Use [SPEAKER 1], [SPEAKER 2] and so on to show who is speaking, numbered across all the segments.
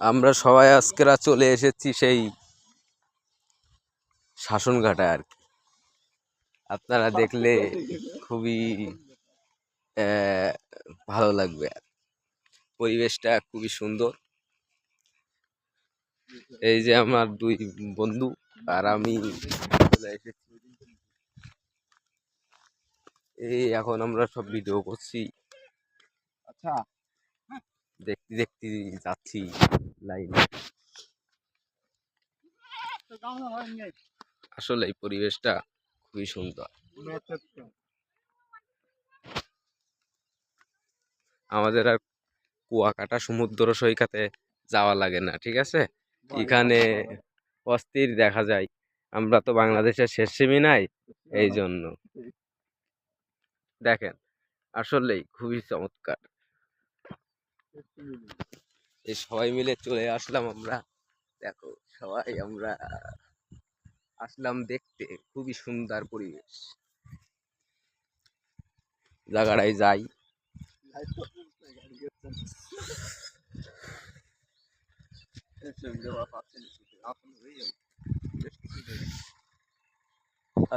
[SPEAKER 1] আমরা সবাই আজকেরা চলে এসেছি সেই শাসনঘাটায় আর কি। আপনারা দেখলে খুবই ভালো লাগবে। পরিবেশটা খুবই সুন্দর। এই যে আমার দুই বন্ধু আর আমি চলে এসেছি। এই এখন আমরা সব ভিডিও করছি। আচ্ছা, দেখতে দেখতে যাচ্ছি লাইনে। আসলে এই পরিবেশটা খুবই সুন্দর। আমাদের আর কুয়াকাটা সমুদ্র সৈকতে যাওয়া লাগে না, ঠিক আছে। এখানে অস্থির দেখা যায়। আমরা তো বাংলাদেশের শেষ সীমানায়, এই জন্য দেখেন আসলেই খুবই চমৎকার। এই সবাই মিলে চলে আসলাম আমরা। দেখো সবাই আমরা আসলাম দেখতে, খুবই সুন্দর পরিবেশ। জায়গাটায় যাই।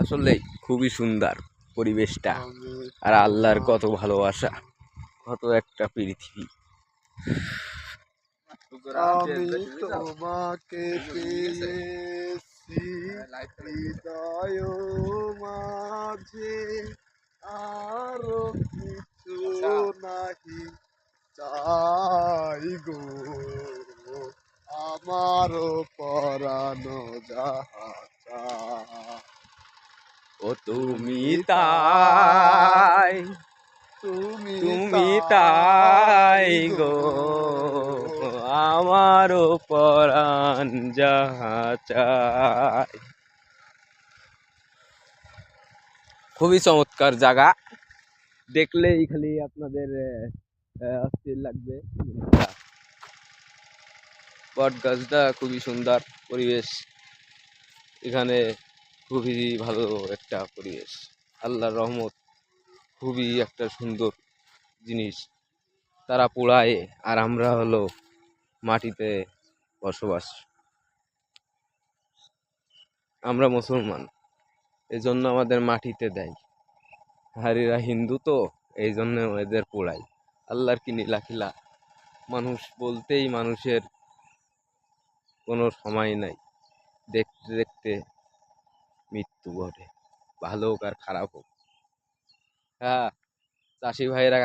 [SPEAKER 1] আসলে খুবই সুন্দর পরিবেশটা, আর আল্লাহর কত ভালোবাসা, কত একটা পৃথিবী।
[SPEAKER 2] আমি তোমাকে পেয়েছি হৃদয় মাঝে, আরো কিছু নাহি চাই গো, আমারও পরানো যাহা চায়।
[SPEAKER 1] ও তুমি তাই, তুমি তাই গো, আমারও পরাণ যাহা চায়। খুবই চমৎকার জায়গা, দেখলেই খালি আপনাদের অস্থির লাগবে। বট গাছটা খুবই সুন্দর পরিবেশ, এখানে খুবই ভালো একটা পরিবেশ। আল্লাহর রহমত, খুবই একটা সুন্দর জিনিস। তারা পোড়ায় আর আমরা হলো মাটিতে বসবাস। আমরা মুসলমান, এজন্য আমাদের মাটিতে দেয়। আর এরা হিন্দু, তো এই জন্য এদের পোড়াই। আল্লাহর কি নীলাখিলা, মানুষ বলতেই মানুষের কোনো সময় নাই। দেখতে দেখতে মৃত্যু ঘটে, ভালো হোক আর খারাপ হোক। হ্যাঁ, চাষি ভাইরা